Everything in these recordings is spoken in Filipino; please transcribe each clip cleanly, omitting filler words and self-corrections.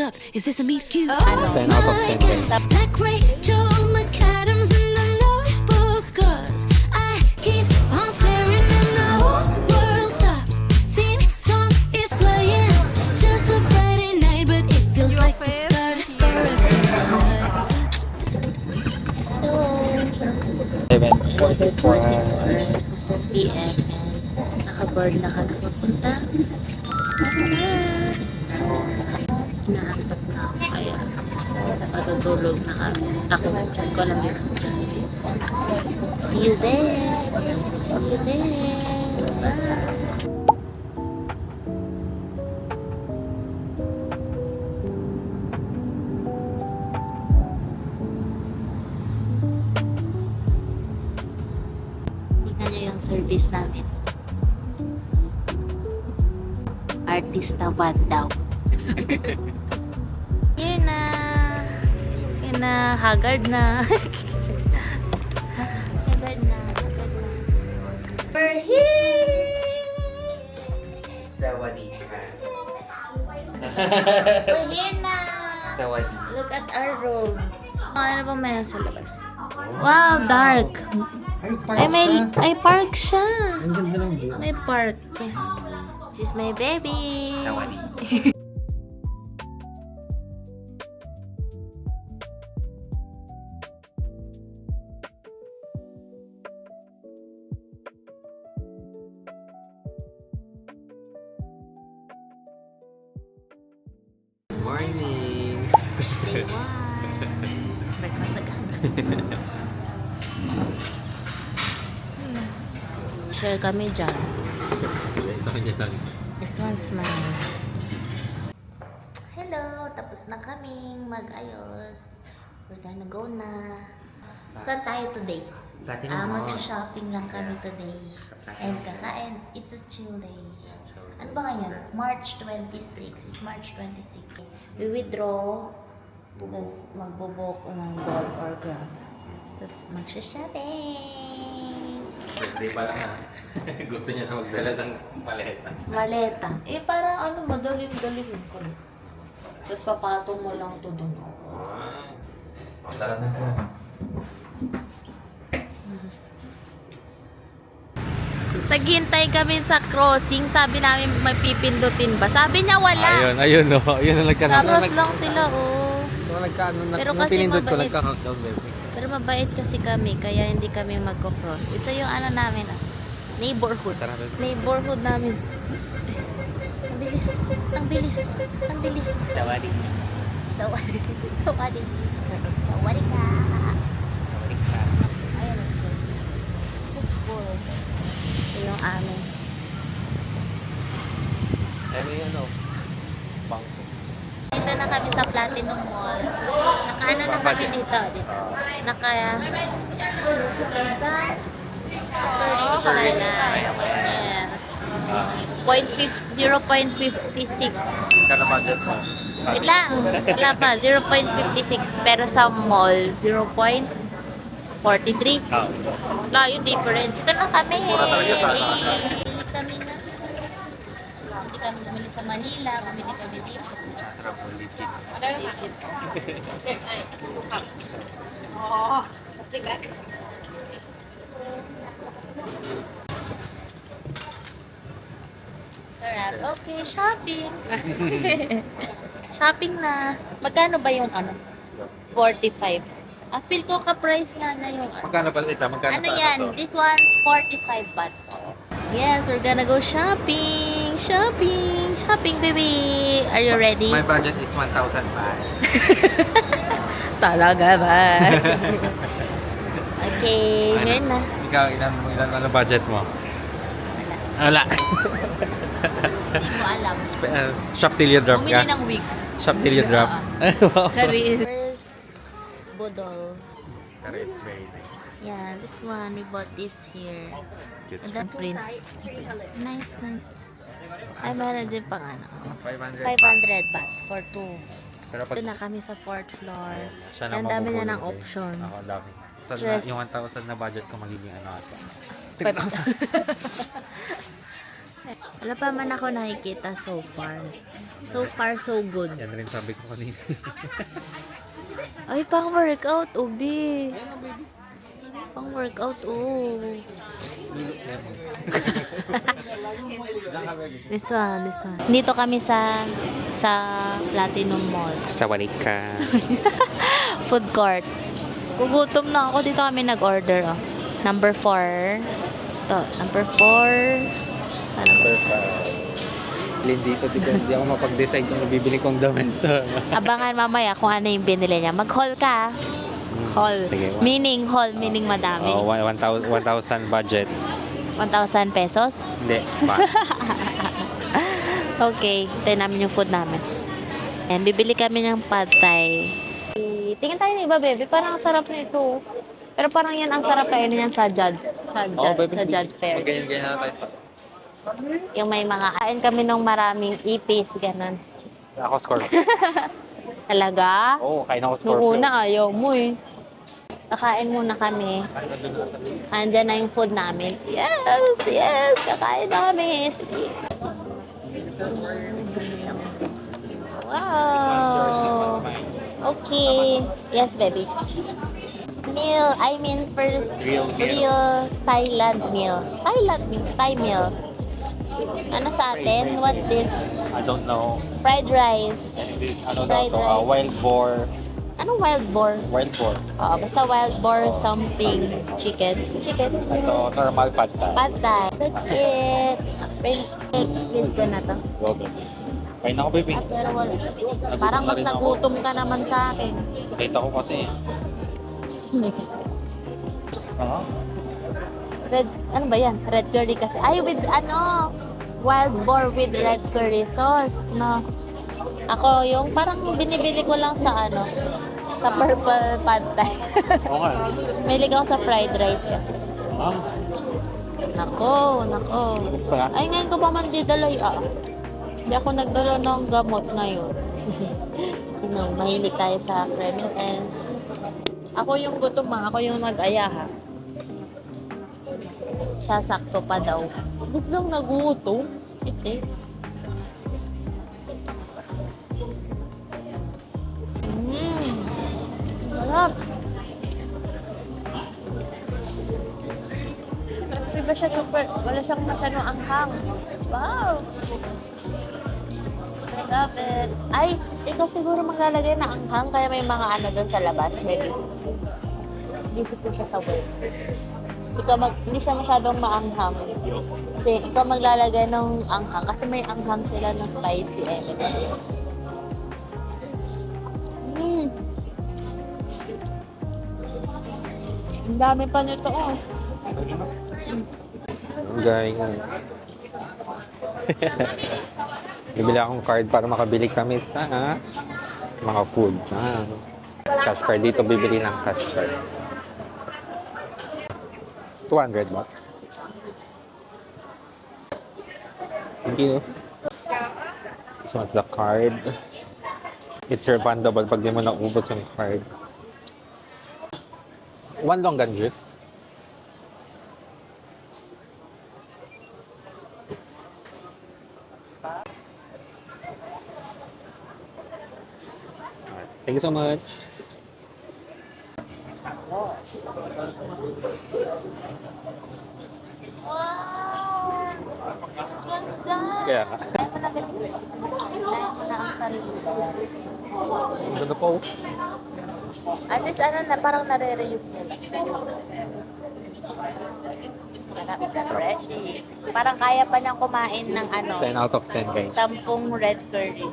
up. Is this a meet cute? Ano? 10 out of 10 guys. Like Rachel McAdams in the Notebook, 'cause I keep on staring and the whole world stops. Theme song is playing, just a Friday night, but it feels like the start of the rest of my life. 7:44. PM. Naka-board na kami papunta. Inaantok na ako kaya matutulog na kami. Ako ko lang yun. See you there. See you there. Bye. Tingnan nyo yung service namin. Artista one daw. Here na. Here na. Haggard na. Haggard na. We're here! Sawadika. We're here na! Sawadika. Look at our room. Ano ba meron sa labas? Wow, dark. Ay, park siya. Ang ganda ng view. May park. Yes. She's my baby. Sawadi. Morning. Day one. Breakfast agad. Share kami dyan. Sa kanya lang. This one's mine. Hello! Tapos na kaming mag-ayos. We're gonna go na. Saan tayo today? Mag-shopping lang kami today. And kakain. It's a chill day. Ano ba ngayon? March 26. It's March 26. We withdraw. Tapos magbo-book ng Bolt or Grab. Tapos magsha-shopping. Birthday pa lang ha. Gusto niya na magdala ng maleta. Maleta. Eh, parang ano, madaling-daling ko. Tapos papatong mo lang to dun. Tara na ka. Naghintay kami sa crossing. Sabi namin magpipindutin ba? Sabi niya wala. Ayun no. Ayun na Sa cross lang sila, oh. Pero Nung kasi pinindot ko, mabait. nagka-countdown baby. Pero mabait kasi kami, kaya hindi kami magko-cross. Ito yung ano namin, ah. Neighborhood. Tara, baby. Neighborhood namin. Ang bilis. Ang bilis. Ang bilis. Sawadi. Sawadi. Sawadi. Sawadi ka. Sawadi ka. Ayun, ito. This is cool. Ito yung amin. Ano yung ano? Bangko. Dito na kami sa Platinum Mall. Nakaano na kami dito. Super na. Yes. 0.56. Kano budget mo? Wait lang. Wala pa. 0.56. Pero sa mall, 0.43. Wala yung difference. Ito na kami. Mura talaga sa ano. Bumili kami na. Hindi kami bumili sa Manila. Bumili kami dito. Legit. Alright, okay, shopping. Shopping na. Magkano ba yung ano? 45. Feel ko ka-price nga na yung ano. Magkano ba ito? Magkano Ano sa yan? to? This one's 45 baht. Yes, we're gonna go shopping. Shopping. Shopping, baby. Are you ready? My budget is 1,000 baht. Talaga ba? Okay, here na. Ikaw, ilan ano budget mo? Wala. Wala. Hindi ko alam. Shop till you drop Bumili ka? ng wig. Shop till you drop. Wow. Sorry. First, budol. Pero it's very nice. Yeah, this one, we bought this here. Cute. And that print. Nice, nice. Ay, meron din pang ano. 500. 500 baht for two. Pero pag Doon na kami sa 4th floor. siya Ang dami na ng mabubulol, eh. options. Ako, ang dami. So, Stress. yung 1,000 na budget ko magiging ano ata. 5,000. Wala pa man ako nakikita so far. So far, so good. Yan rin sabi ko kanina. Ay, pang workout, ubi. Pang workout, oh. This one. Dito kami sa Platinum Mall. Sa Walika. Food court. Gugutom na ako. Dito kami nag-order, oh. Number 4. Ito, number 4. Number 5. Dito hindi ako mapag-decide kung bibili kong damit. Abangan mamaya kung ano yung binili niya. Mag-haul ka. Haul. Sige, Meaning madami. Oh, 1,000 budget. 1,000 pesos? Hindi, pa. Okay, tayo namin yung food namin. And bibili kami ng pad thai. Tingin tayo ng iba, baby. Parang ang sarap nito. Pero parang yan ang sarap kainin yan sa Jad. Sa Jad Fairs. Ganyan na tayo sa... Yung may mga kain kami ng maraming ipis, ganun. Ako Scorpio. Talaga? Oo, kain ako Nung Scorpio. una, ayaw mo eh. Kakain muna kami. Andyan na yung food namin. Yes! Kakain na kami. Sige. Wow! Okay. Yes, baby. Meal. I mean first real Thailand meal. Thai meal. Ano sa atin? What's this? I don't know. Fried rice. And this, ano Fried daw to? rice. Wild boar. Anong wild boar? Wild boar. Oo, basta wild boar something. Chicken. Ito, normal pad thai. Pad thai. That's it. Squeeze ko na to. Gobe. Kain ako, baby. Pero wala. Parang mas nagutom ka naman sa akin. Nakita ko kasi. Ano? Red, ano ba yan? Red curry kasi. Ay, with wild boar with red curry sauce, no? Ako, yung parang binibili ko lang sa sa purple pad thai. Oo nga. Mahilig ako sa fried rice kasi. Ah, Nako. pala. Ay, ngayon ko pa man didalay, Hindi ako nagdala ng gamot ngayon. Mahilig tayo sa Kremlin ends. Ako yung gutom, ako yung nag-aya, ha. Siya sakto pa daw. Biglang nagutom. Siti. Sarap. Kasi diba siya wala siyang masyadong anghang. Wow! I love it. Ay, ikaw siguro maglalagay na anghang kaya may mga doon sa labas, maybe. Busy po siya sa work. Hindi siya masyadong maanghang. Kasi ikaw maglalagay ng anghang kasi may anghang sila ng spicy element. Ang dami pa nito, Guys. Bibili akong card para makabili kami sa mga food. Cash card. Dito bibili ng cash card. 200 baht. Thank you. This one's the card. It's refundable pag di mo naubos yung card. 1 longan juice. Thank you so much. Wow! Ganda! Kaya nga. Ay, malapit. Ay, mo na ang sarili. Ang ganda po. At least parang nare-reuse nila. Refreshing. Parang kaya pa niyang kumain ng 10 out of 10 guys. 10 red curry.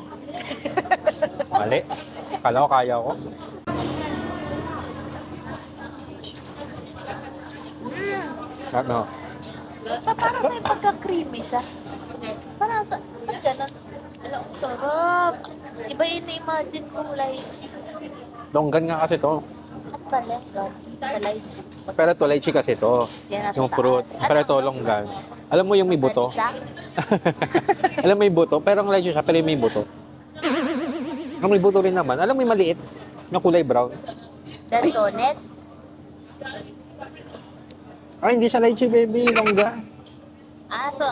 Mali. Kala ko kaya ko. Ano? Parang may pagka-creamy siya. Parang sa... Ganun. Ang sarap. Iba yun na-imagine kong lychee. Longgan nga kasi to. At pala, sa lychee. Pero to lychee kasi to. Yan, nasa Yung fruit. taas. Pero to longgan. Alam mo yung may buto? Isa? Alam mo yung buto? Pero ang lychee siya, pero yung may buto. Ang may buto rin naman. Alam mo yung maliit? Na kulay brown. Danzones? Ay, hindi siya lychee baby. Longga. So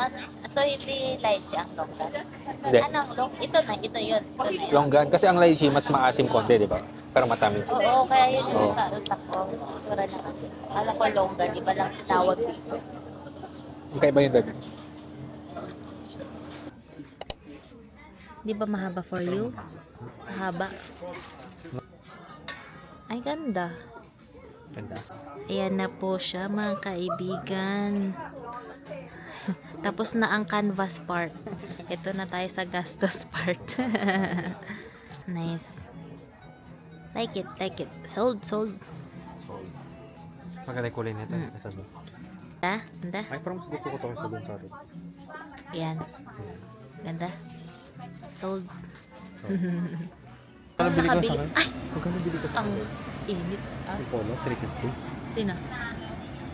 So, hindi lychee ang longgan. Hindi. Anong long? Ito na, ito yun. Ito na yun. Longgan. Kasi ang lychee mas maasim konti, di ba? Pero matamis. Oo, kaya yun yung Oo. sa utak ko. Sura na kasi. Alam ko longgan, iba lang tawag dito. Magkaiba yung dami. Di ba mahaba for you? Mahaba. Ay, ganda. Ganda. Ayan na po siya, mga kaibigan. Tapos na ang canvas part. Ito na tayo sa gastos part. Nice. Like it, like it. Sold, sold. Maganda yung kulay nito. Sabi. Ha? Ganda? Ay, parang mas gusto ko ito sa dun, sorry. Ayan. Ganda. Sold. Magkano bili ko sa Nakabili. akin? Ay! Magkano bili ko sa Ang akin? init. Ah, Yung polo, 350. sino?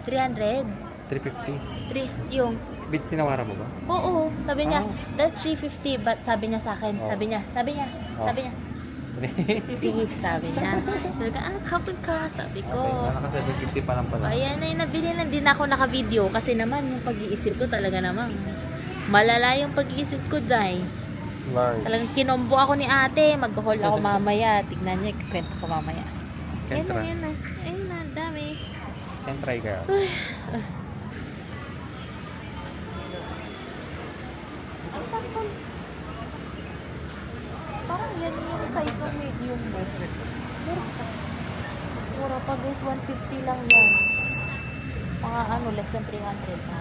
300? 350. 3, yung Bit, tinawaran mo ba? oo, sabi niya, Oh. that's 350, but sabi niya sa akin, Oh. sabi niya, Oh. sabi niya, 3, sabi niya. Sabi ko, kapag ka, sabi ko. Okay, naka 750 pa lang pala. Ayan na yung nabili na, hindi na ako naka-video kasi naman yung pag-iisip ko talaga naman. Malala yung pag-iisip ko, Jai. Large. Talagang kinombo ako ni ate, mag-haul ako mamaya. Tignan niya, kwento ko mamaya. Can Yan na, try. yan na. Ayun na, ang dami. Can try ka. Ang sakon. Parang yan yung size ng medium mo. Mura pa. Mura pa guys, 150 lang yan. Mga ano, less than 300 na.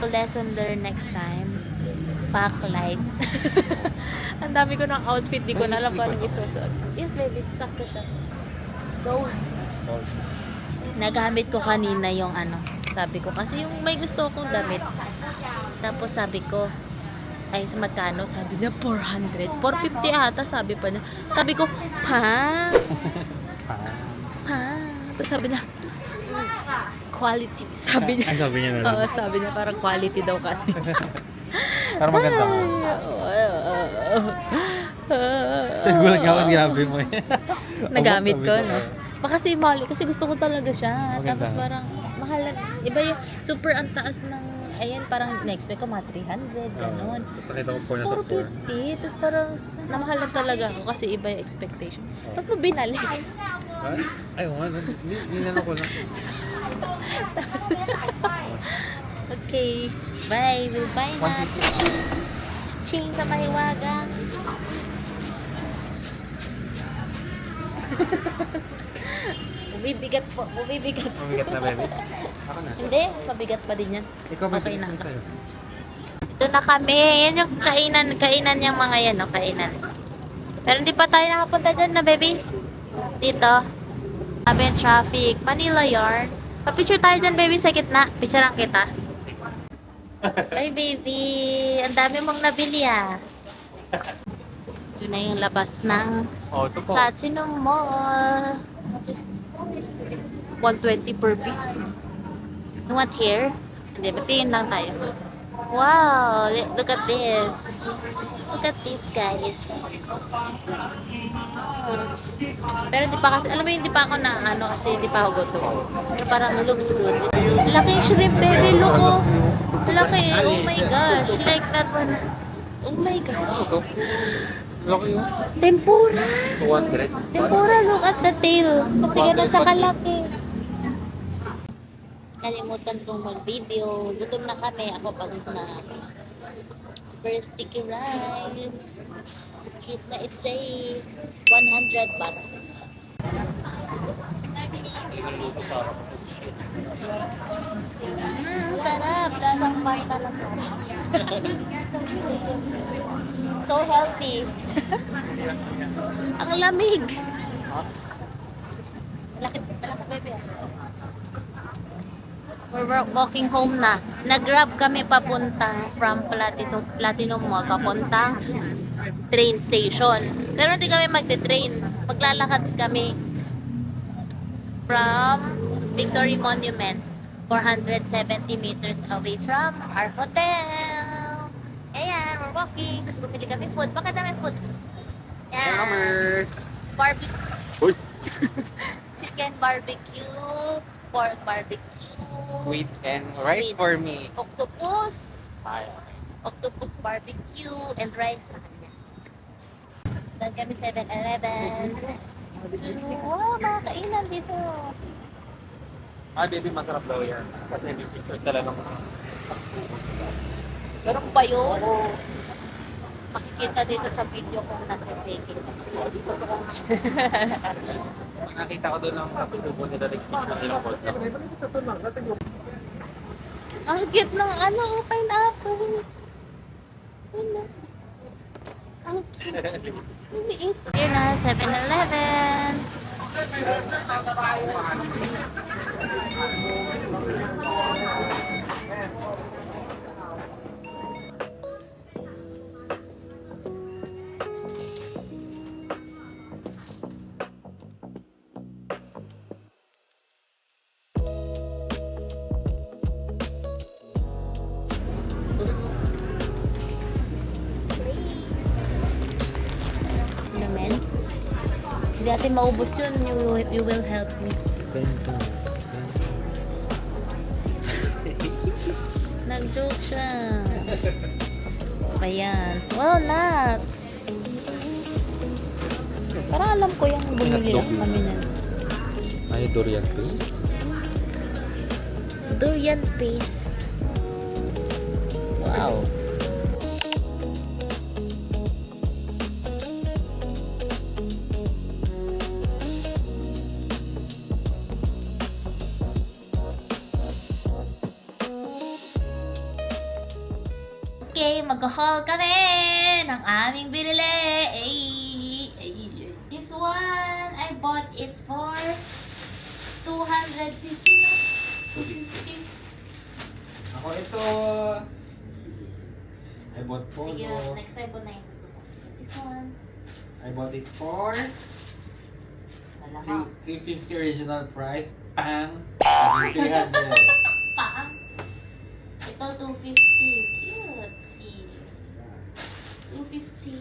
Lesson learned next time. Pack light. Ang dami ko ng outfit, di ko na alam kung anong isusuot. Yes, baby, sakto siya. So, nagamit ko kanina yung ano, sabi ko, kasi yung may gusto akong damit. Tapos sabi ko, ay magkano? Sabi niya, 400. 450 ata, sabi pa niya. Sabi ko, ha? Ha? Tapos sabi niya, quality. Sabi niya. Ay, sabi niya na lang. Oo, sabi niya, parang quality daw kasi. Parang maganda mo. Gulat ka ako, grabe mo eh. Nagamit ko, no? Baka si Molly, kasi gusto ko talaga siya. Maganda. Tapos parang, mahal lang. Iba yung, super ang taas ng, ayan, parang na-expect ko mga 300, gano'n. Tapos nakita ko 4 na sa 4. 450, tapos parang, namahal lang talaga ako kasi iba yung expectation. Ba't mo binalik? Ay, wala. Ninano ko lang. Okay, bye. We'll buy na. Ching sa mahiwagang. Bumibigat po. Bumibigat. Mabigat na, baby. Ako na. Hindi, mabigat pa din yan. Ikaw ba Okay na. sa'yo? Ito na kami. Yan yung kainan yung mga yan, no? Kainan. Pero hindi pa tayo nakapunta dyan na, baby. Dito. Sabi yung traffic. Manila yarn. Pa-picture tayo dyan, baby, sa gitna. Picturean kita. Ay, baby. Ang dami mong nabili, ah. Ito na yung labas ng Oh, ito po. Platinum Mall. 120 per piece. You want here? Hindi, batiin lang tayo. Wow! Look at this. Look at this, guys. Pero di pa kasi, alam mo yun, di pa ako na, ano, kasi di pa ako gutom. Pero parang looks good. Laki yung shrimp, baby. Look, oh. Laki. Oh my gosh. Like that one. Oh my gosh. Ito. Laki yun. Tempura. 200. Tempura, look at the tail. Kasi gano'n siya kalaki. Kalimutan kong mag-video. Gutom na kami. Ako pagod na. First sticky rice. Treat na it's a 100 baht. Sarap. Lasang parta lang. So healthy. Ang lamig. Laki, baby. We're walking home na. Nag-grab kami papuntang from Platinum Mall, papuntang train station. Pero hindi kami magte-train. Maglalakad kami from Victory Monument, 470 meters away from our hotel. Ayan, we're walking. Tapos bumili kami food. Bakit namin food? Ayan. Commerce. Barbecue. Uy. Chicken barbecue. Pork barbecue. Squid and rice for me. Octopus. Ay, Octopus barbecue and rice sa kanya. Doon kami 7-Eleven. Wow, mga kainan dito. baby, masarap daw yan. Kasi may picture talaga ng Ganun ba yun? Makikita dito sa video kung nasa-take it. Pag nakita ko doon ng kapitubo nila, nag-speech ng ilang bolt. Ang cute ng ano, pineapple. Ano? Ang cute. Here na, 7-Eleven. Naman. Hindi natin maubos yun. You will help me. Nag-joke siya. Ayan. Wow, nuts. Parang alam ko yung bumili lang kami na. Ay, durian paste. Durian paste. Wow. Okay, mag-haul kami ng aming binili. This one, I bought it for 250 na. 250. Ako ito. I bought Sige, Pogo. next time ko na yung susuko. So, this one, I bought it for malamang. 350 original price. Pang! 300. Paan? Ito, 250. Cute. See? 250.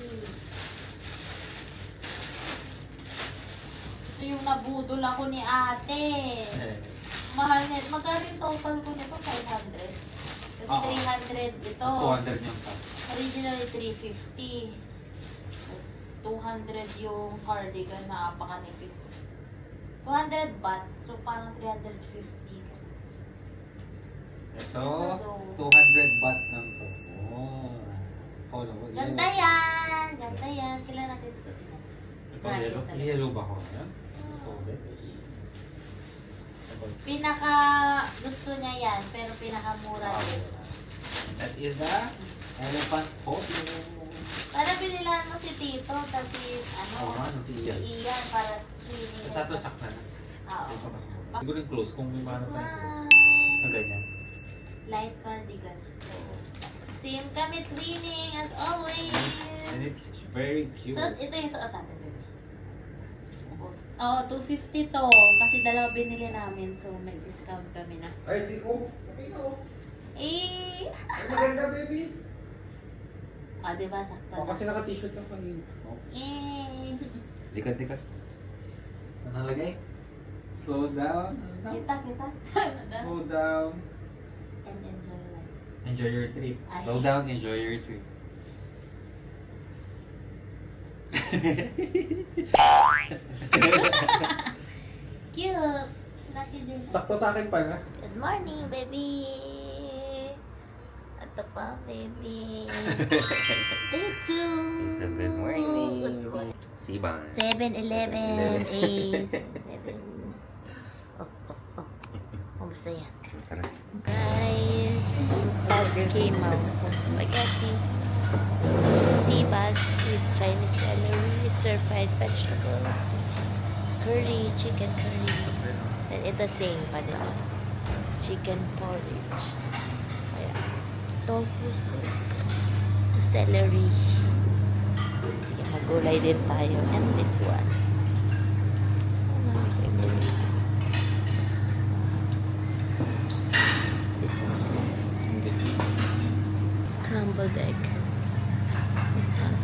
Ito yung nabudol ako ni ate. Mahal net. Magkano yung total ko nito? 500. Kasi Oo. 300 ito. 200 yung pa. Originally 350. Tapos 200 yung cardigan na apakanipis. 200 baht. So parang 350. Ito, Ganda 200 baht lang to. Oh. Follow ko. Ganda yan! Ganda yan. Kailan natin susutin? Ito, yellow. Yellow ba ko? Yan? Pinaka gusto niya yan, pero pinaka mura din. That is the elephant photo. Para binilan mo si Tito, tapos Oo nga, no, si Ian. Ian para cleaning. Sa chato chak na. Oo. Ito mas mura. Siguro yung close kung may This mga pa yung close. one. Ang ganyan. Light cardigan. Same kami twinning as always. And it's very cute. So, ito yung suot natin, baby. Oo, 250 to. Kasi dalawa binili namin, so may discount kami na. Ay, di ko. Okay na oh. Eh, Ay, maganda, baby. diba, sakto Oh, na. kasi naka-t-shirt lang kanina. Oh. Eh, Dikat. Ano nalagay? Slow down. kita. Slow down. And enjoy life. Enjoy your trip. Ay. Slow down, enjoy your trip. Cute. Lucky din. Sakto sa akin pala. Good morning, baby. Ito pa, baby. Day 2. Good morning. Good morning. Siba. 7-Eleven. 7. Oh. Kumusta yan? Guys, that came out from spaghetti. Sibas with Chinese celery, stir-fried vegetables, curry, chicken curry. And ito same pa din. Chicken porridge. Ayan. Tofu soup. Celery. Sige, magulay din tayo. And this one. This one my favorite. This one. This. And this. Scrambled egg. This one.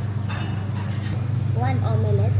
One omelette.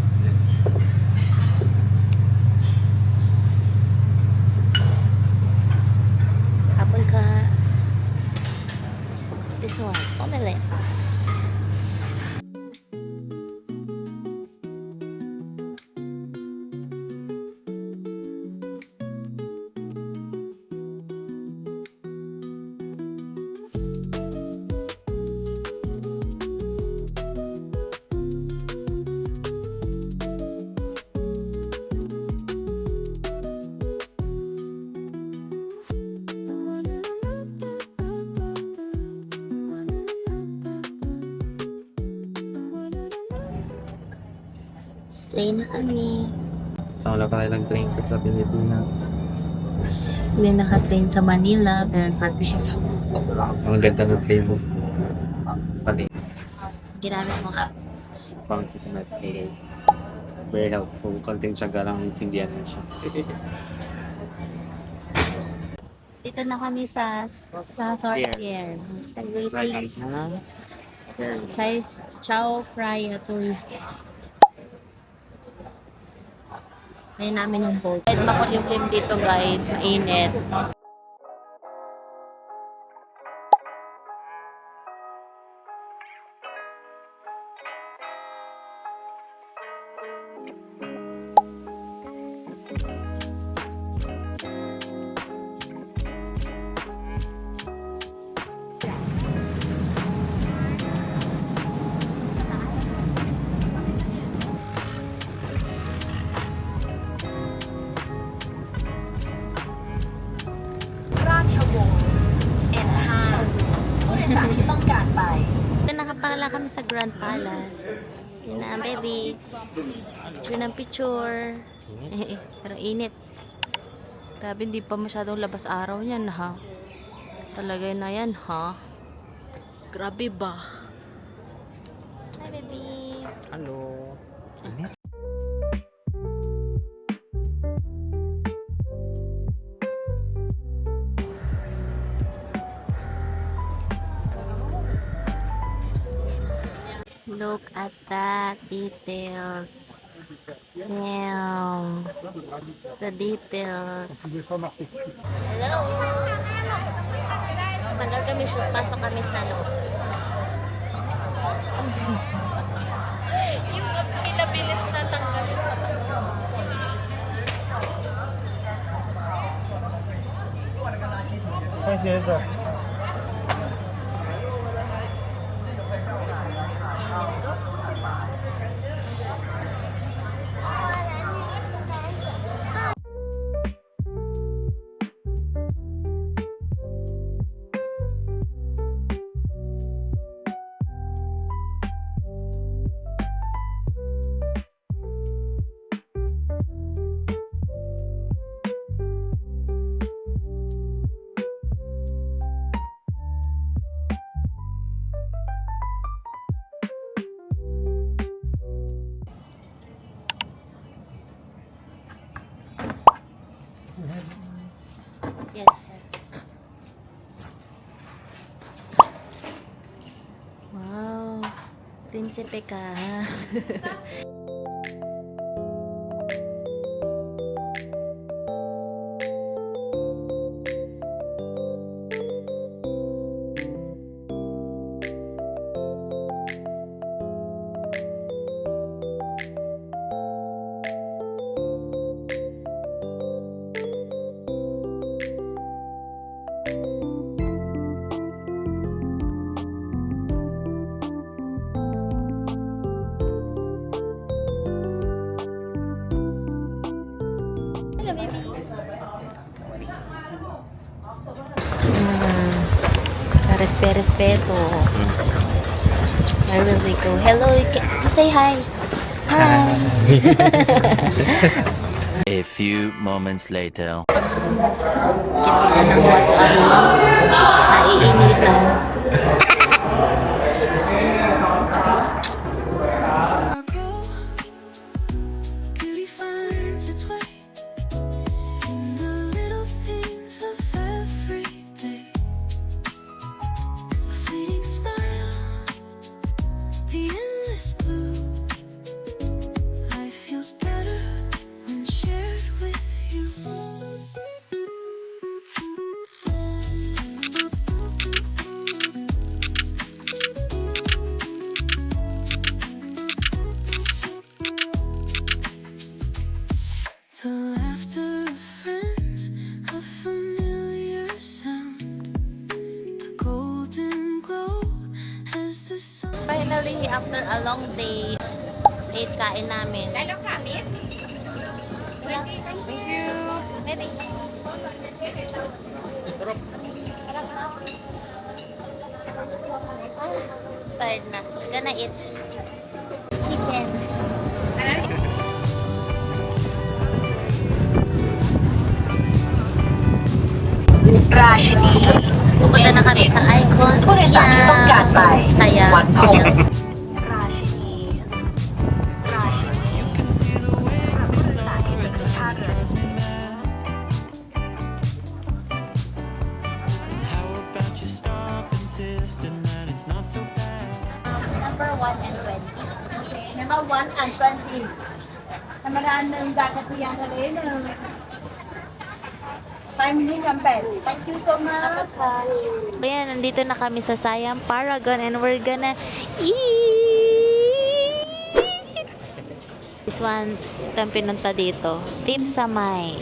Play na kami. Sa wala pa kailang train sa Pilipinas. Hindi naka-train sa Manila, pero naka-train sa... Ang ganda ng train mo. Pati. Ginamit mo ka. Pang-fitness aid. Very helpful. Konting tsaga lang intindihan mo siya. Dito na kami sa Thorpier. Waiting. Chow Fry Tour. Ngayon namin yung boat. Kahit makulimlim dito guys, mainit. Ito nakapala kami sa Grand Palace. Yun na, baby. Picture ng picture. Pero init. Grabe, hindi pa masyadong labas araw niyan, ha? Sa lagay na yan, ha? Grabe ba? Hi, baby. Hello. Look at that details. Damn. The details. Hello. Tagal kami shoes. Pasok kami sa loob. Yung pinabilis na tanggal. Yes. Wow. Prinsipe ka. Hello, baby. Respeto. Where will we go? Hello, you say hi. Hi. A few moments later. Gitna ng naiinit lang. Beauty finds its way in the little things of every day. A fleeting smile, the endless blue. Life feels better when shared with you. The laughter of friends, a familiar sound. The golden glow as the sun. Finally, after a long day, late kain namin. Yeah. Thank you. Ready? Tired na. Gonna eat chicken. Pupunta na kami sa Icon. ผู้โดยสารที่ต้องการไป Saya. วันสอง Saya. ราชินี ราชินีสำหรับผู้โดยสารที่จะขึ้นท่าเรือ Number 1 and 20. Number 1 and 20. ธรรมดาหนึ่งดากระเทียมทะเลหนึ่ง5 minutes and bed. Thank you so much. Ayan, nandito na kami sa Siam Paragon and we're gonna eat! This one, ito ang pinunta dito. Tim Samay.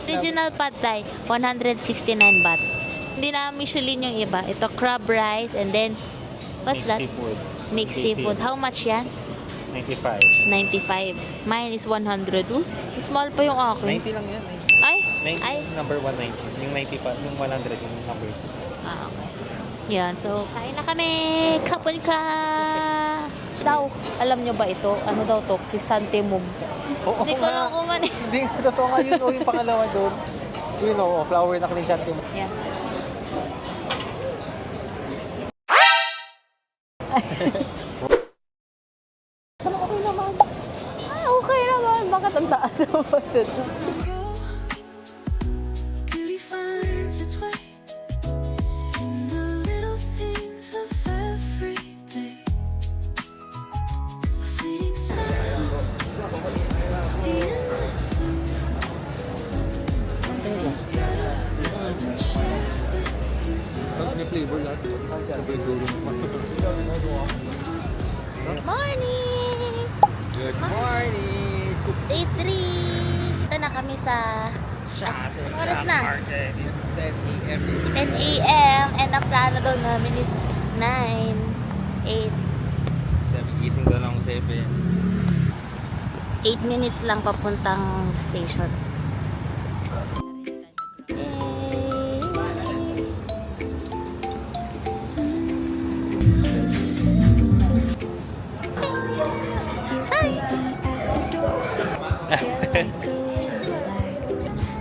Original pad thai, 169 baht. Hindi na Michelin yung iba. Ito crab rice and then, what's that? Seafood. Mixed seafood. How much yan? 95. 95. Mine is 100. Small pa yung akin. 90 lang yan. Ay! 90, Ay! number 190. Yung 90 pa, yung 100 yung number 2. Ah, okay. Yan. So, kain na kami. Kapon ka! Daw, alam nyo ba ito? Ano daw to? Chrysanthemum. Oo Hindi ko na kuman eh. Hindi, totoo nga yun. Yung pangalawa doon. Yun o, flower na chrysanthemum. Yan. Okay naman. Ah, okay naman. Bakit ang taas ng boses? Beauty finds its way in the little things of every day. A fleeting smile, the endless blue. Nothing's better than share with May flavor lahat yun. Morning! Good morning! Day 3! Ito na kami sa... Anong oras na? 10 a.m. And ang plano daw namin is 9, 8. Gising doon ng 7. 8 minutes lang papuntang station.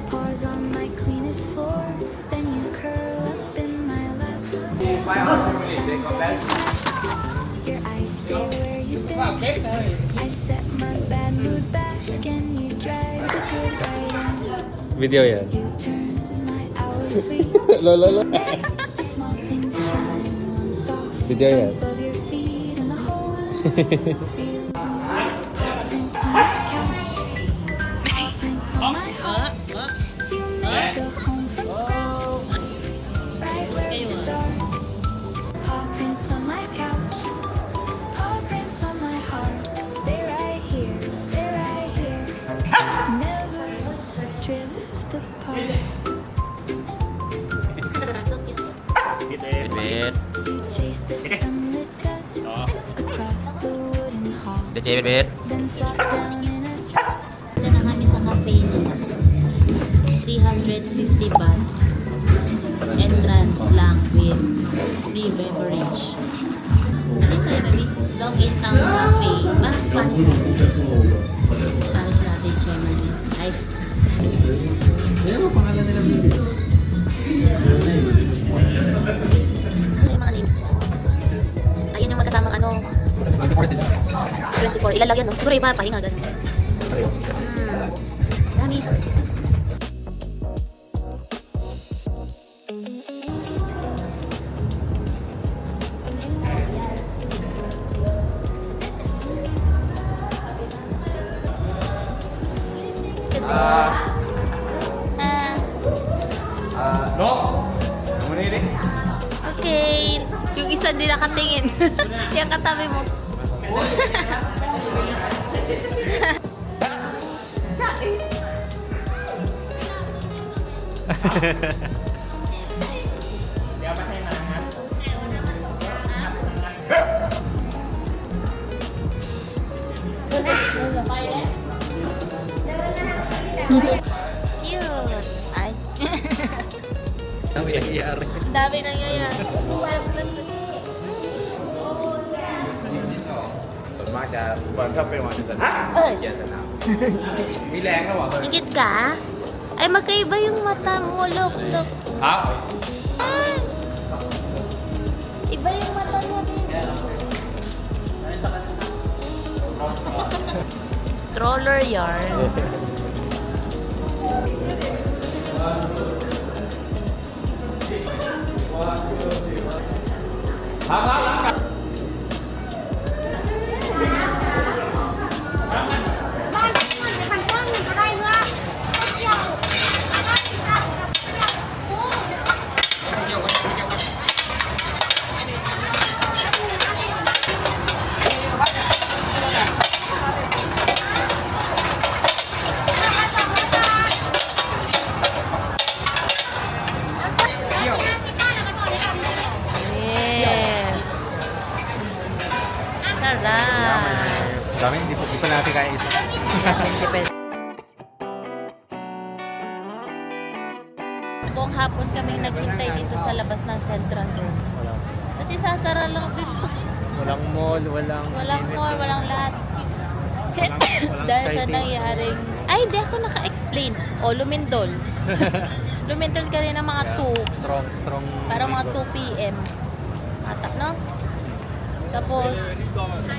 Paws on my cleanest floor, then you curl up in my lap. Your eyes say where you've been. I set my bad mood back and you drag the good right in. Video yan. You turn my hours sweet. Lolo. Make the small things shine on soft Video yan. above your feet and the whole feels prints on my couch. Prints on my heart. You made the home from scratch. Right where we start. Paw prints on my couch. Paw prints on my heart. Stay right here. Stay right here. Never drift apart. Bit. You chase the sunlit dust across the wooden hall. Bit. Then flop down in a trap. Ito na kami sa cafe nila. 350 baht. Entrance lang with free beverage. Ano yung sa'yo, baby? Dog in Town Cafe. Parang Spanish natin. Spanish natin, Chemerly. Ay. Ano yung pangalan nila, baby? Ano yung mga names nila? Ayun yung magkasamang ano. 24 sila. 24. Ilalagyan, no? Siguro iba, pahinga, ganun. Dami. Okay. Yung isa hindi nakatingin. Yung katabi mo. Cute. Ay. Ang nangyayari. Ang dami nangyayari. Magda, ก่อนเข้าไปวันจะ เอ้ย มีแรงแล้วเหรอ Ingit ka? Ay, magkaiba yung mata mo. Look, look. Ah, Ay! Iba yung mata mo din. Stroller yarn. Yes. Sarap. dami, hindi pa natin kaya isa. Buong hapon kaming naghintay dito sa labas ng Central Road. Kasi sasara lang dito. Walang mall, walang... Walang mall, walang lahat. Dahil sa nangyaring... Ay, hindi ako naka-explain. O, lumindol. Lumindol ka rin ng mga 2. Strong. Parang mga 2 p.m. Ata, no? Tapos, 5.0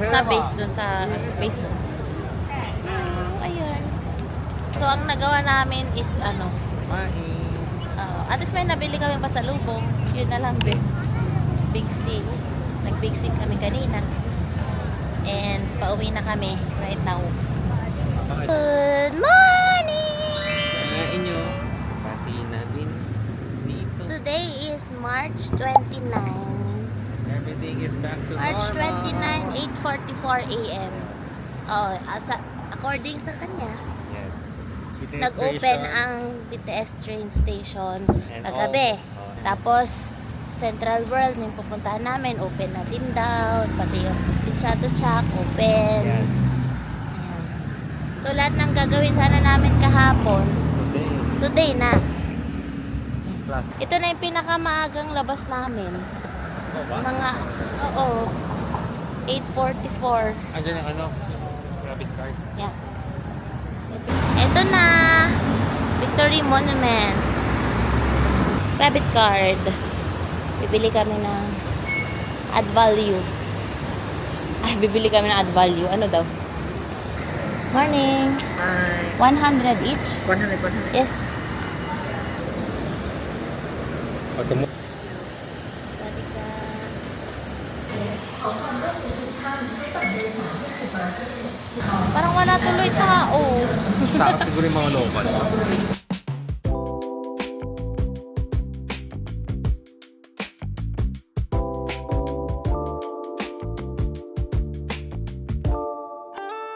sa base dun sa Facebook. Ayun. So, ang nagawa namin is, at least may nabili kami pasalubong. Yun na lang din. Big C. Nag-Big C kami kanina. And pauwi na kami right now. Good morning! Inyo. Pati na din dito. Today is March 29. Everything is back to March normal. 29, 8:44 a.m. Oh, according sa kanya, Yes. BTS nag-open station. ang BTS train station And kagabi. all. Tapos, Central World, yung pupuntahan namin, open na din daw. Pati yung Chato Chak, open. Yes. Ayan. So, lahat ng gagawin sana namin kahapon, today na. Plus. Ito na yung pinakamaagang labas namin. Oh, ba? Mga, oo, 8:44. Andiyan yung rabbit card. Yeah. Ito na, Victory Monuments. Rabbit card. Bibili kami ng add value. Ay, bibili kami ng add value. Ano daw? Morning. Hi. 100 each? 100. Yes. Parang wala tuloy tao. Tapos siguro yung mga local.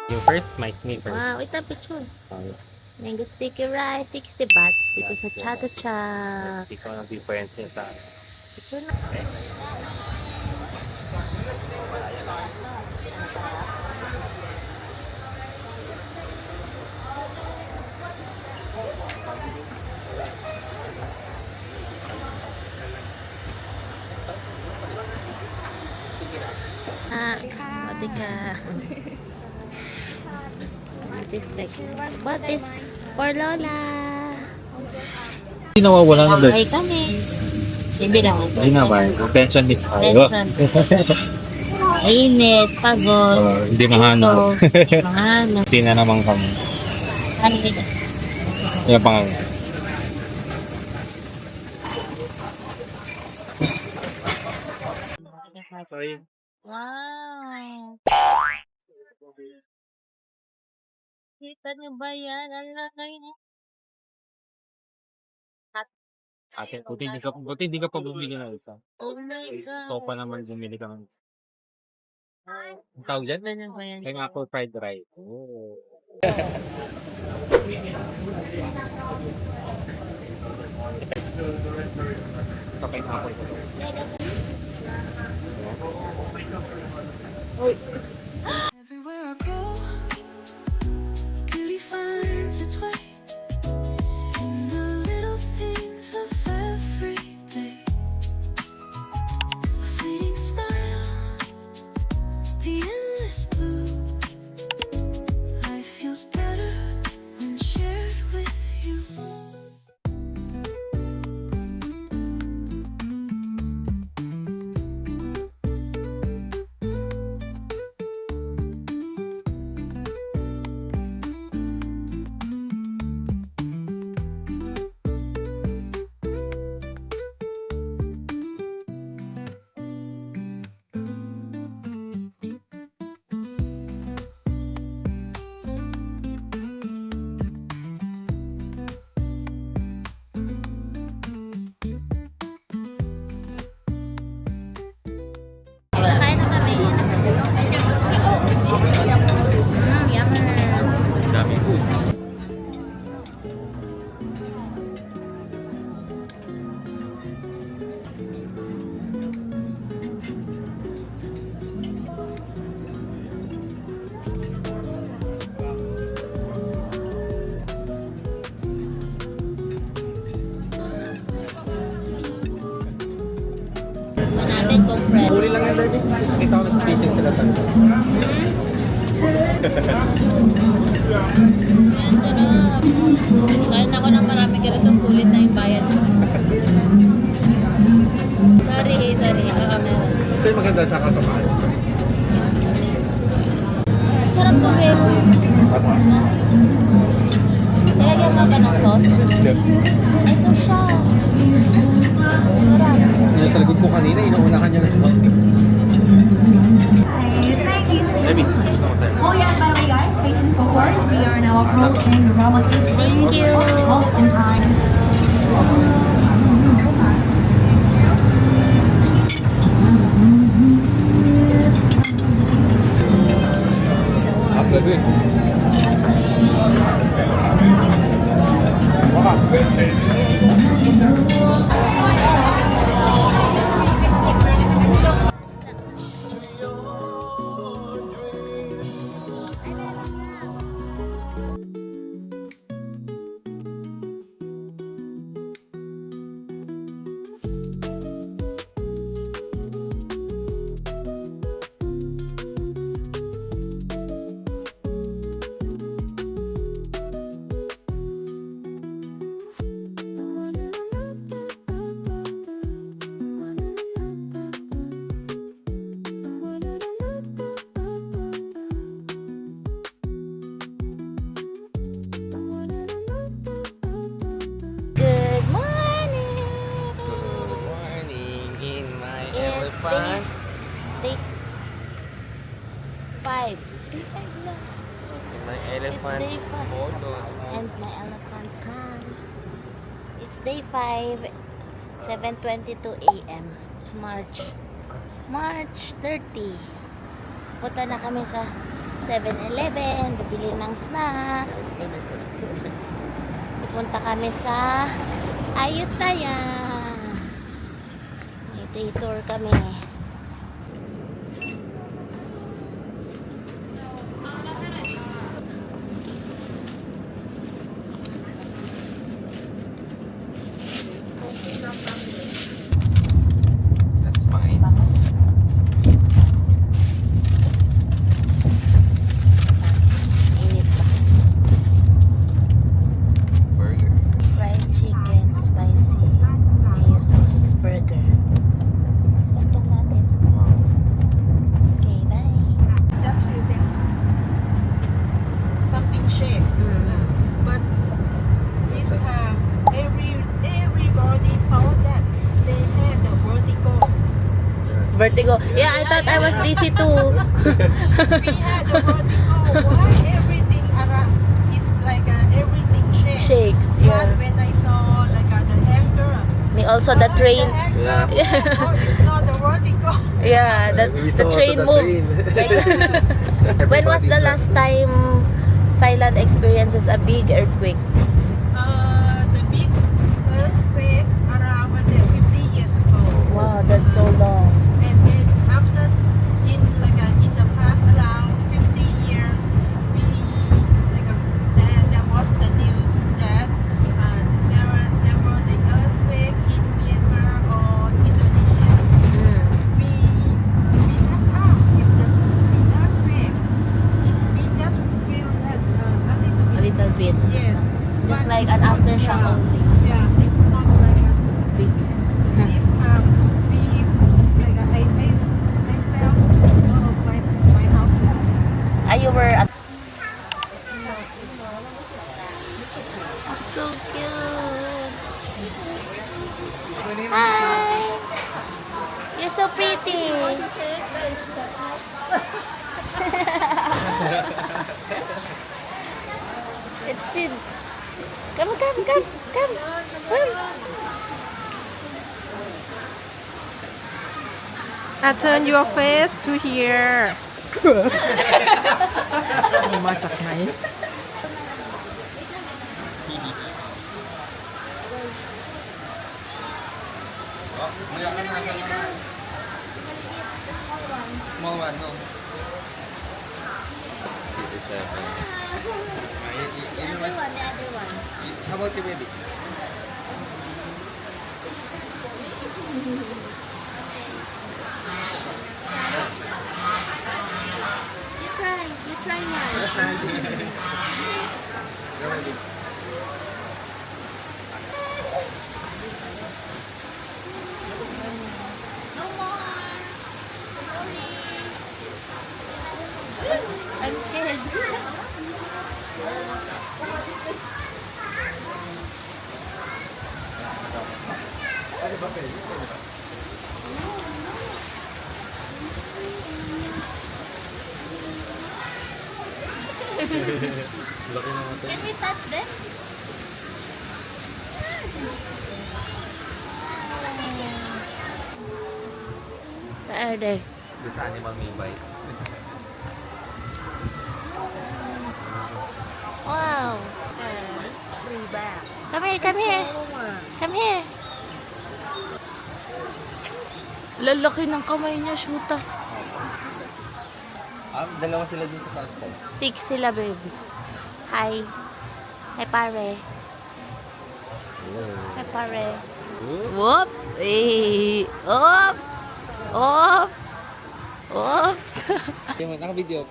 Yung first, me first. Wow, ito picture. Okay. Mango sticky rice, 60 baht. Dito sa Chato Chak. Hindi ko ang difference niya sa... Ito na. Matika. What is for Lola? Hindi nawawala ng Ay kami. Hindi na. Hindi naman. Attention is tayo. Init, pagod. Hindi mahanap. Mahano. Hindi na naman kami. Ano dito? Yung pangalan. Sorry. Wow! Kita niyo ba yan? Ang laki niya. Akin, buti hindi ka pa bumili ng isa. Oh my God! So pa naman bumili ka ng isa. Ang tawag dyan? Ano ba yan? Kaya apple fried rice. Oh. Ito kay apple ko. Everywhere I go, beauty finds its way in the little things of every day. A fleeting smile, the endless blue. Life feels better Speaking sila tanto. Yan, sarap. Kain ako ng marami ganito, sulit na yung bayad ko. Sorry. Oo, meron. Ito yung maganda sa kasamahan. Sarap to, babe. No? Nilagyan mo ba ng sauce? Yes. Ay, sauce siya. Sarap. Yung sa likod ko kanina, inuunahan niya na ito. Maybe. Oh yeah, by the way guys, facing forward, we are now approaching Ramadan. Thank you. In time. After this. Good morning. Good morning in my It's elephant. day 5. Day 5 na. In my elephant. day five. Hold on. And my elephant comes. It's day 5, 7:22 a.m. March 30. Punta na kami sa 7-Eleven, bibili ng snacks. Punta kami sa Ayutthaya. May day tour kami. That's fine. Init pa. Burger. Fried chicken, spicy, mayo sauce burger. Tuktok natin. Wow. Okay, bye. Just feel them. Something shake. But this time, everybody thought that they had a vertigo. Vertigo. Yeah, I thought I was dizzy too. We had a vertigo. Why everything around is like everything shake? Shakes, yeah. But when I saw like the hanger, May also the train. Yeah. oh, it's not a vertigo. Yeah, We the saw also train the moved. train. When was the last time Thailand experiences a big earthquake? The big earthquake around 50 years ago. Wow, that's so long. And then after in the past around 50 years, we there was the news that there were the earthquake in Myanmar or Indonesia. We just it's the earthquake. We just feel that A little bit. yes. Just But like it's an not- aftershock yeah, only. Yeah, it's not like a Big. this we I felt all of my house move. You were at... So cute. Hi. You're so pretty. It's Finn. Come. Turn your face to here. Small one, no. The other one. How about you, baby? No more. Sorry. I'm scared. Laki naman ito. Can we touch them? Where are they? Doon sa animal may bite. Wow. Free back. Come here, come here. Come here. Lalaki ng kamay niya, shoota. Dalawa sila dun sa taas ko. 6 sila, baby. Hi. Hi, pare. Hi, pare. Whoops. Hey. Oops. Oops. Oops. Yung naka-video.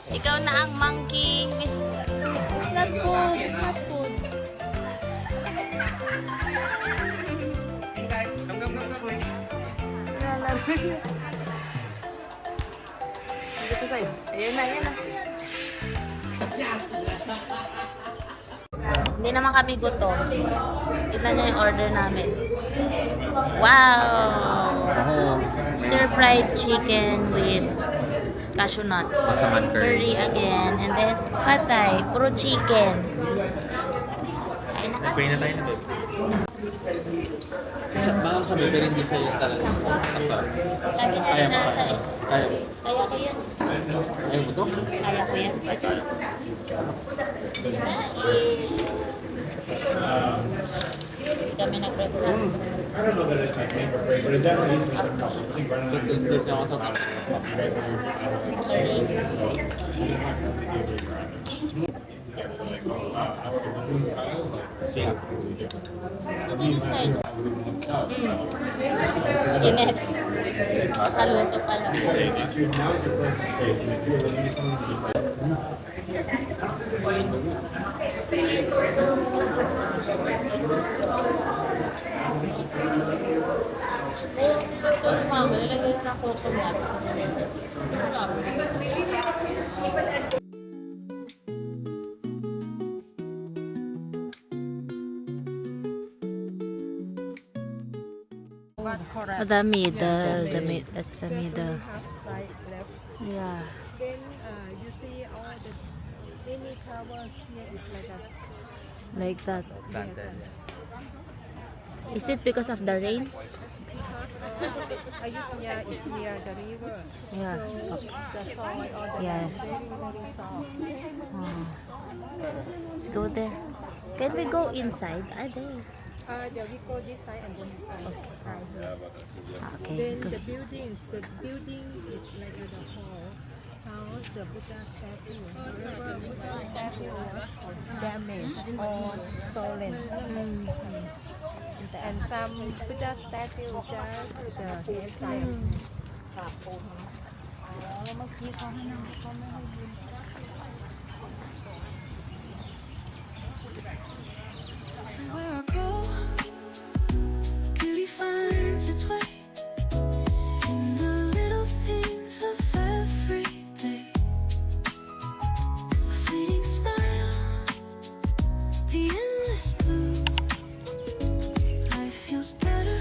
Ikaw na ang monkey. Miss. It's not food. It's not food. Hindi naman kami gutom. Tignan niyo yung order namin. Wow! Stir-fried chicken with cashew nuts. Pasaman curry. Curry again. And then, patay. Puro chicken. Kain na kami. Pray na tayo na, babe. Baka kami, pero hindi siya yung talaga. Sabi na Kaya rin mo, ata eh. kaya mo. Kaya ko yan. Ayaw mo to? Kaya ko yan. Sabi ko. Hindi kami nagre-relax. Tutuloy siya ako sa taas. Sorry. Siya. Init. Nakaluto pala. Ito mama, ilagay na coconut. But correct. The middle, that's the middle. Half side left. Yeah. Then you see all the mini towers here is like a Like that. Standard. Is it because of the rain? because Ayutthaya is near the river. Yeah. So the soil or the Yes. land very soft. Oh. Let's go there. Can we go inside? Are there? Yeah, we go this side and then we go right here. Okay. Then Go. the building is like the whole house, the Buddha statue. However, Buddha statue was damaged or stolen. And some Buddha statue just the head. Where I go, beauty finds its way in the little things of every day. A fleeting smile, the endless blue. Life feels better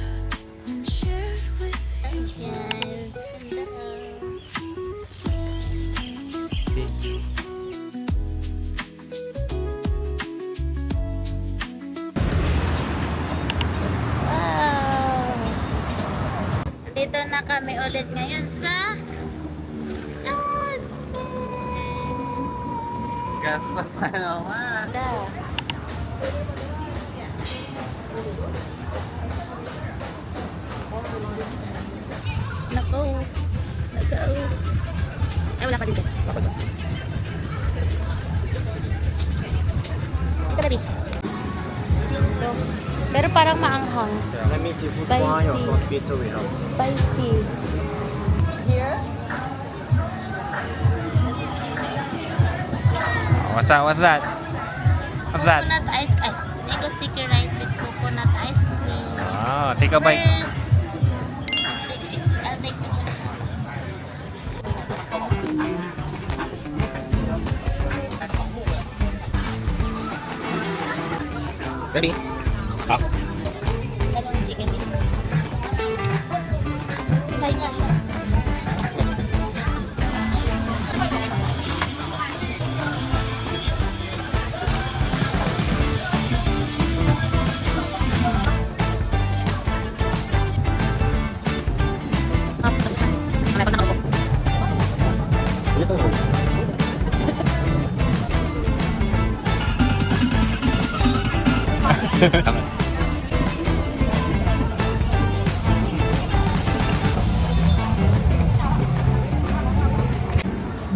when shared with you. Wow! Dito na kami ulit ngayon sa Aspen! Gastos na naman. Da. Nako. Nako. Eh, wala pa dito. Bakit? Ito na, Bi. Ito. Pero parang maanghang. Let me see food Spicy. wine or salt pizza we have. Spicy. What's that? What's that? What's that? Coconut ice cream. Mango sticky rice with coconut ice cream. Oh, take a bite. First, I'll take picture. Ready? Ah. Dalawang chicken dito. Try nga siya.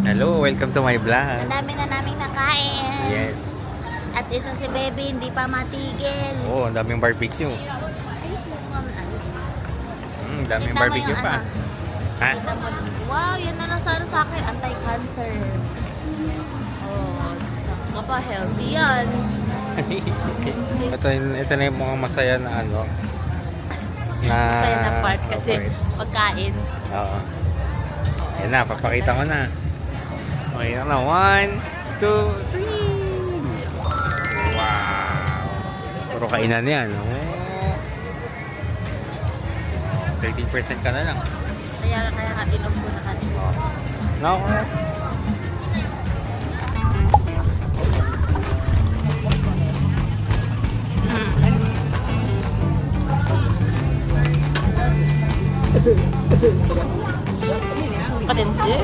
Hello, welcome to my vlog. Ang dami na naming nakain. Yes. At ito si Baby hindi pa matigil. Oh, ang daming barbecue. Ayos mo ma'am. Daming Kita mo barbecue yung pa. ano. Ha? Kita mo. Wow, yan na lang sana sa akin. Anti-cancer. Oh, kapa healthy yan. ito na yung mga masaya na ano. Na Masaya na part kasi Okay. pagkain. Oo. Yan na, papakita ko na. Okay na. 1, 2, 3. Wow. Puro kainan yan. Oh. 30% ka na lang. Kaya katinom ko na kanina. No? Katindi.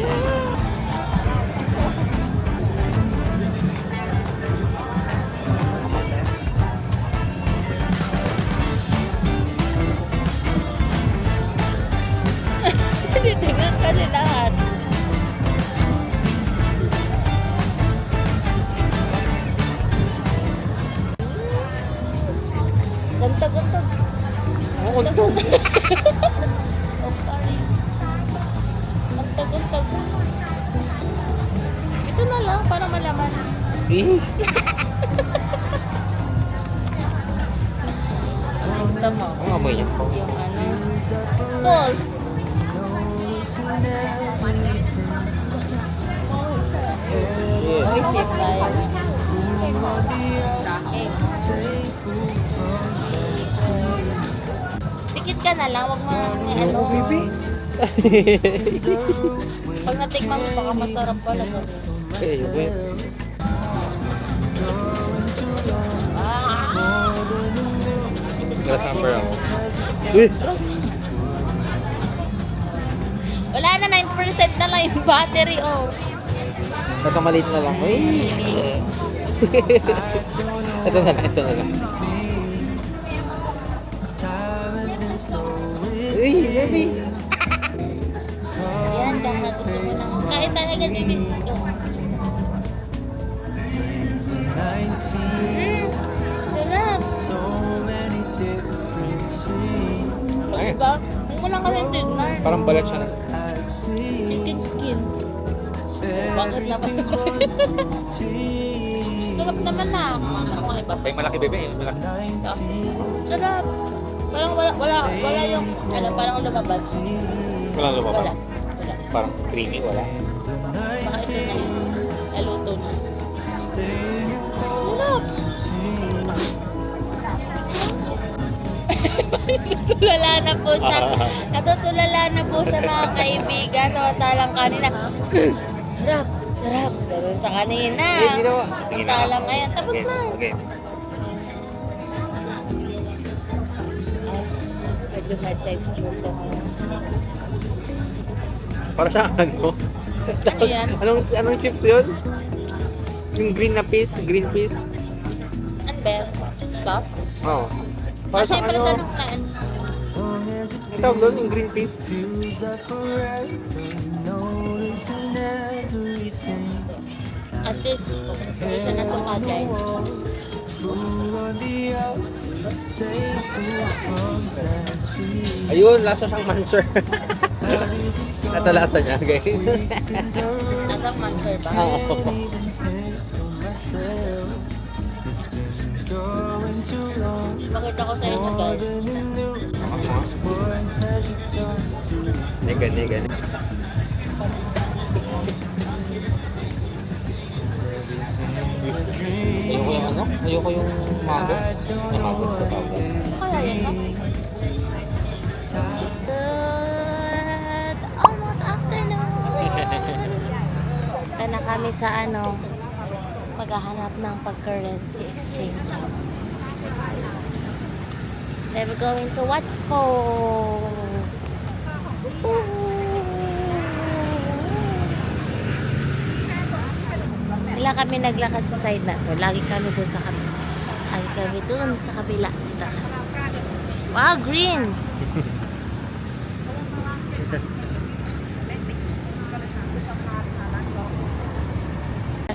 Titingnan kasi lahat. Gantog. Oo, untog. Oh, sorry. Gantog. Ito na lang para malaman. Eh. Ang gusto mo? Ang amoy yan. Yung ano? Salt. Yeah. Uy, safe tayo. Tikit ka na lang, wag mo ano. Pag natikman mo, baka masarap pala sabi. Okay, wait. Grasshopper ako. Wala na, 9% na lang yung battery, oh. Basta maliit na lang. Uy! Ito na lang. Uy, baby! Yan, dahil gusto mo na. Kain talaga dito. Sarap. Diba? Hindi mo lang kasi tignan. Parang balat siya. Chicken skin. Bakit naman? Sarap naman na. May malaki bebe. Malaki. Sarap. Parang wala yung, ano, parang lumabas. Walang Wala. lumabas. Parang creamy. Wala. Baka ito na yun. Naluto na. Sarap. Natutulala na po siya. Natutulala na po siya mga kaibigan. Samantalang kanina. Sarap. Ganoon sa kanina. Samantalang ngayon. Tapos na. Okay. Medyo may texture to. Para sa ano? Ano yan? Anong chips yun? Yung green na piece? Green piece? Ano ba yan? Sauce? Oo. Para Kasi sa pala ano? tanong na yan. Ang tawag doon, yung green piece? At least, hindi siya nasuka, guys. Ayun, lasa siyang manser. Ito lasa niya, guys. Nasang manser ba? Oo. Pakita ko sa inyo, guys. Nega. Ayoko yung ano? Ayoko yung magos. Na magos sa tawag. Kaya yan, no? Good. Almost afternoon. Ito na kami sa ano, maghahanap ng pag-currency exchange. Then we're going to Watfo. Wala kami naglakad sa side na to. Lagi kami dun sa kabila. Lagi kami dun sa kabila. Dito. Wow, green!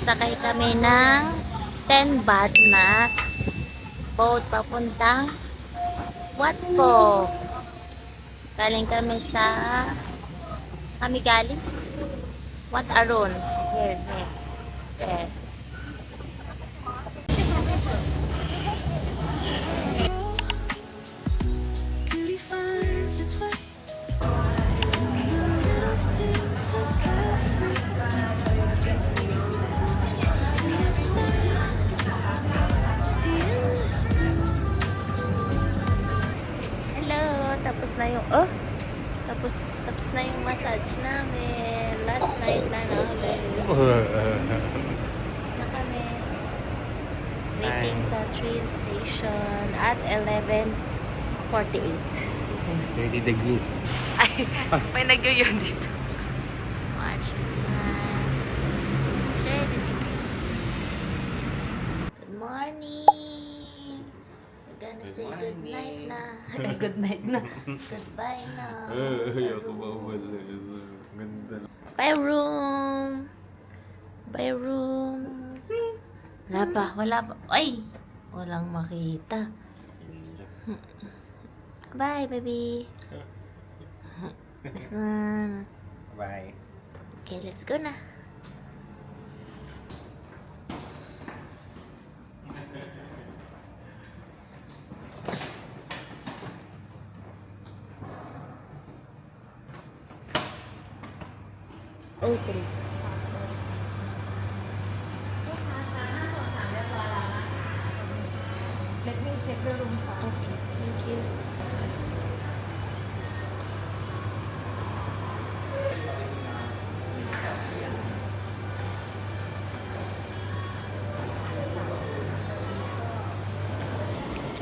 Sakay kami ng 10 baht na boat papuntang Watfo. Galing kami sa galing? Wat Arun. Here. There. Beauty finds its way. The little things that carefree. Phoenix smile. The endless blue. Hello, tapos na yung tapos na yung massage namin. Last night na namin. Na kami. Waiting sa train station at 11:48. 30 degrees. Ay, May nagyoyon dito. Watch it lang. Check it, please. Good morning. We're gonna say good night na. Good night na. Goodbye na. Sa room. Bye room. Bye room. Wala pa. Ay! Walang makita. Bye, baby. This one. Bye. Okay, let's go na. Oh, three. Let me check the room first. Okay, thank you.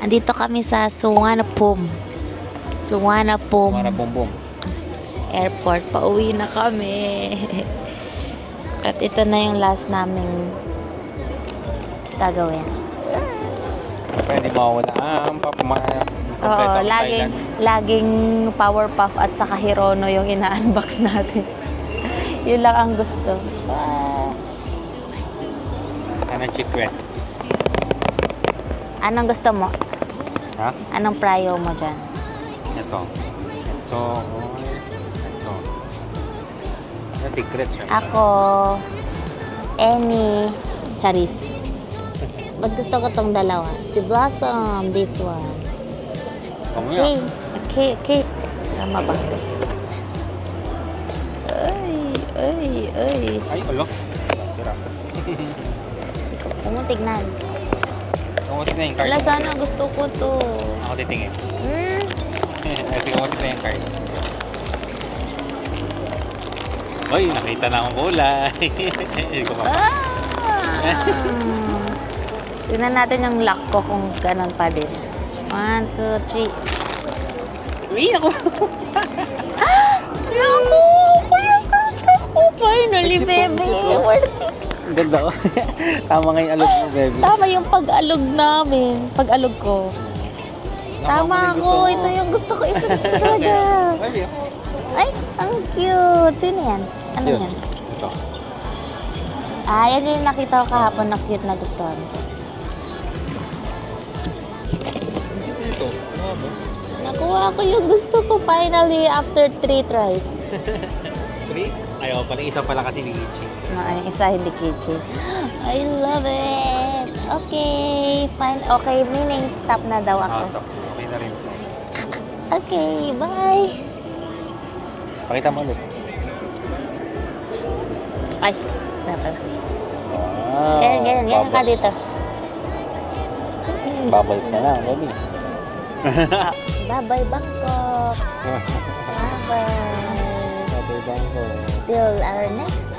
Andito kami sa Suvarnabhumi Bumbum. Airport. Pauwi na kami. At ito na yung last naming gagawin. Pwede mawala ang papamaya. Oo, laging Powerpuff at saka Hirono yung ina-unbox natin. Yun lang ang gusto. Ano chikwet? Anong gusto mo? Ha? Anong prayo mo dyan? Ito. Ito. Ano secret siya? Ako, any charis. Mas gusto ko tong dalawa. Si Blossom, this one. Okay. Okay. Tama ba? Ay. Ay, ulo. Sira. Umusignan. Kumusik na yung card. Wala, sana gusto ko to. Ako titingin. Hmm? Kasi kumusik na yung card. Uy, nakita na akong kulay. Hindi ko pa. Tingnan natin yung luck ko kung ganon pa din. 1, 2, 3. Uy, ako. Naku! Kaya gusto ko. Finally, baby. Worth it. Ang ganda ko. Tama nga yung alog mo, baby. Tama yung pag-alog namin. Pag-alog ko. Tama ako. Ito yung gusto ko. Isa talaga. Ay, ang cute. Sino yan? Ano yan? Ito. Ah, yan yung nakita ko kahapon na cute na gustuhan ko. Ito. Nakuha ko yung gusto ko finally after 3 tries. 3? Ayaw pala. Isa pala kasi ni Ichi. Ay, isa hindi kitchen. I love it. Okay, fine. Okay, meaning stop na daw ako. Stop. Okay na rin. Okay, bye. Pakita mo ulit. Ay, tapos. Wow. Ganyan ka dito. Bubbles na lang, baby. Bye-bye, Bangkok. Bye-bye. Bye-bye, Bangkok. Till our next